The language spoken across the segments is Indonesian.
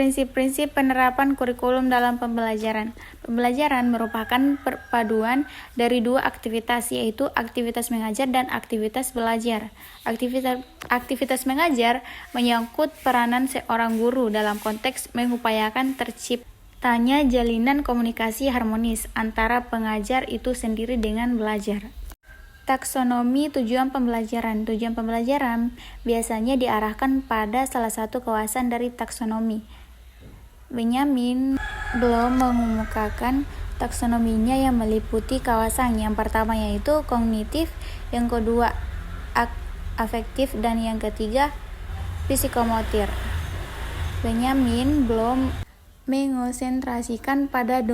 Prinsip-prinsip penerapan kurikulum dalam pembelajaran. Pembelajaran merupakan perpaduan dari dua aktivitas, yaitu aktivitas mengajar dan aktivitas belajar. Aktivitas mengajar menyangkut peranan seorang guru dalam konteks mengupayakan terciptanya jalinan komunikasi harmonis antara pengajar itu sendiri dengan belajar. Taksonomi tujuan pembelajaran. Tujuan pembelajaran biasanya diarahkan pada salah satu kawasan dari taksonomi. Benyamin belum mengemukakan taksonominya yang meliputi kawasan. Yang pertama yaitu kognitif, yang kedua afektif, dan yang ketiga psikomotor. Benyamin belum mengonsentrasikan pada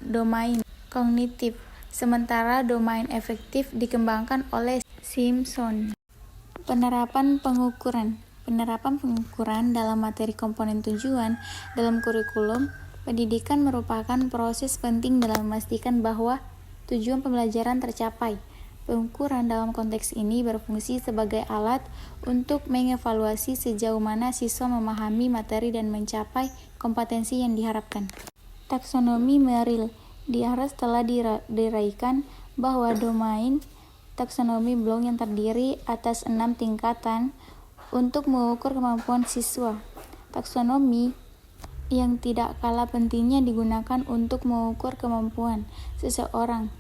domain kognitif, sementara domain efektif dikembangkan oleh Simpson. Penerapan pengukuran dalam materi komponen tujuan dalam kurikulum pendidikan merupakan proses penting dalam memastikan bahwa tujuan pembelajaran tercapai. Pengukuran dalam konteks ini berfungsi sebagai alat untuk mengevaluasi sejauh mana siswa memahami materi dan mencapai kompetensi yang diharapkan. Taksonomi Merrill. Di atas telah diraikan bahwa domain taksonomi Bloom yang terdiri atas 6 tingkatan untuk mengukur kemampuan siswa. Taksonomi yang tidak kalah pentingnya digunakan untuk mengukur kemampuan seseorang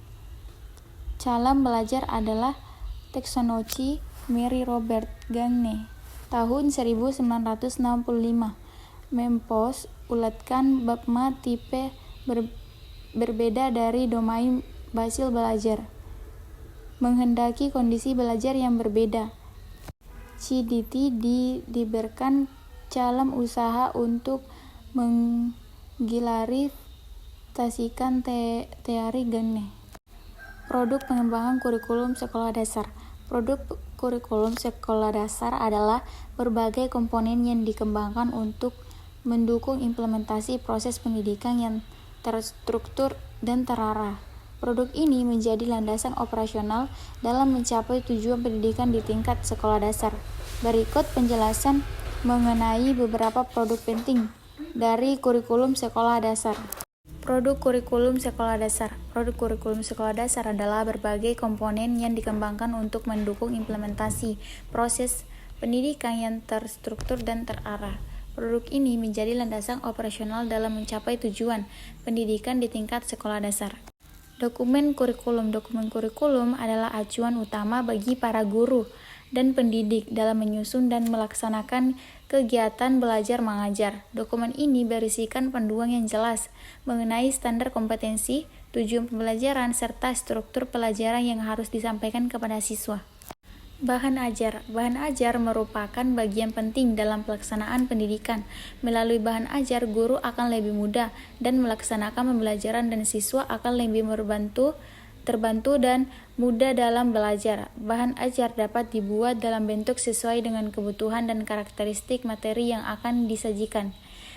calon belajar adalah taksonomi Mary Robert Gagne tahun 1965. Mempos ulatkan bab tipe berbeda dari domain basil belajar, menghendaki kondisi belajar yang berbeda. CDT diberikan calon usaha untuk menggilarisasikan teori Gagne. Produk pengembangan kurikulum sekolah dasar. Produk kurikulum sekolah dasar adalah berbagai komponen yang dikembangkan untuk mendukung implementasi proses pendidikan yang terstruktur dan terarah. Produk ini menjadi landasan operasional dalam mencapai tujuan pendidikan di tingkat sekolah dasar. Berikut penjelasan mengenai beberapa produk penting dari kurikulum sekolah dasar. Produk kurikulum sekolah dasar. Produk kurikulum sekolah dasar adalah berbagai komponen yang dikembangkan untuk mendukung implementasi proses pendidikan yang terstruktur dan terarah. Produk ini menjadi landasan operasional dalam mencapai tujuan pendidikan di tingkat sekolah dasar. Dokumen kurikulum. Dokumen kurikulum adalah acuan utama bagi para guru dan pendidik dalam menyusun dan melaksanakan kegiatan belajar mengajar. Dokumen ini berisikan panduan yang jelas mengenai standar kompetensi, tujuan pembelajaran, serta struktur pelajaran yang harus disampaikan kepada siswa. Bahan ajar. Bahan ajar merupakan bagian penting dalam pelaksanaan pendidikan. Melalui bahan ajar, guru akan lebih mudah dan melaksanakan pembelajaran dan siswa akan lebih terbantu dan mudah dalam belajar. Bahan ajar dapat dibuat dalam bentuk sesuai dengan kebutuhan dan karakteristik materi yang akan disajikan.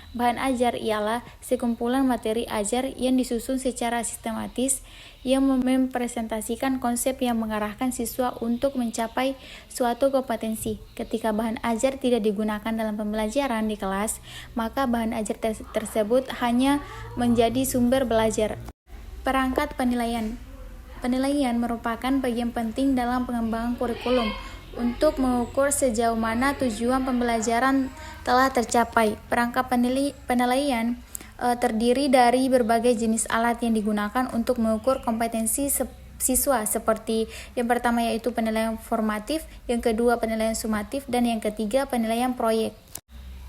Bahan ajar ialah sekumpulan materi ajar yang disusun secara sistematis yang mempresentasikan konsep yang mengarahkan siswa untuk mencapai suatu kompetensi. Ketika bahan ajar tidak digunakan dalam pembelajaran di kelas, maka bahan ajar tersebut hanya menjadi sumber belajar. Perangkat penilaian. Penilaian merupakan bagian penting dalam pengembangan kurikulum untuk mengukur sejauh mana tujuan pembelajaran telah tercapai. Perangkat penilaian terdiri dari berbagai jenis alat yang digunakan untuk mengukur kompetensi siswa, seperti yang pertama yaitu penilaian formatif, yang kedua penilaian sumatif, dan yang ketiga penilaian proyek.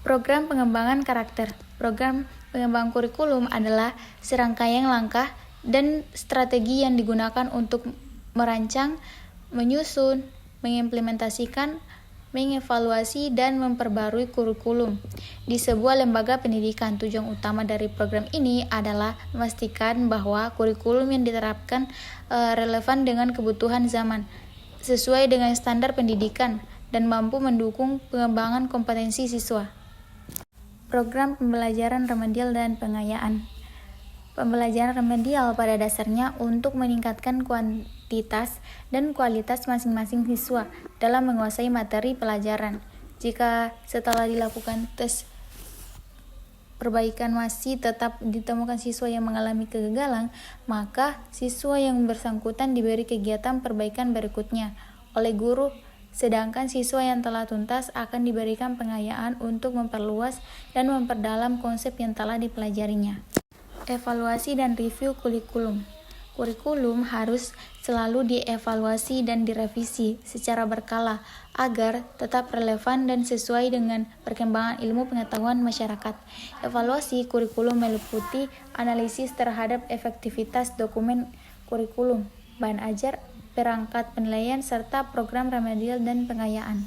Program pengembangan karakter. Program pengembangan kurikulum adalah serangkaian langkah dan strategi yang digunakan untuk merancang, menyusun, mengimplementasikan, mengevaluasi, dan memperbarui kurikulum di sebuah lembaga pendidikan. Tujuan utama dari program ini adalah memastikan bahwa kurikulum yang diterapkan relevan dengan kebutuhan zaman, sesuai dengan standar pendidikan, dan mampu mendukung pengembangan kompetensi siswa. Program pembelajaran remedial dan pengayaan. Pembelajaran remedial pada dasarnya untuk meningkatkan kuantitas dan kualitas masing-masing siswa dalam menguasai materi pelajaran. Jika setelah dilakukan tes perbaikan masih tetap ditemukan siswa yang mengalami kegagalan, maka siswa yang bersangkutan diberi kegiatan perbaikan berikutnya oleh guru, sedangkan siswa yang telah tuntas akan diberikan pengayaan untuk memperluas dan memperdalam konsep yang telah dipelajarinya. Evaluasi dan review kurikulum. Kurikulum harus selalu dievaluasi dan direvisi secara berkala agar tetap relevan dan sesuai dengan perkembangan ilmu pengetahuan masyarakat. Evaluasi kurikulum meliputi analisis terhadap efektivitas dokumen kurikulum, bahan ajar, perangkat penilaian, serta program remedial dan pengayaan.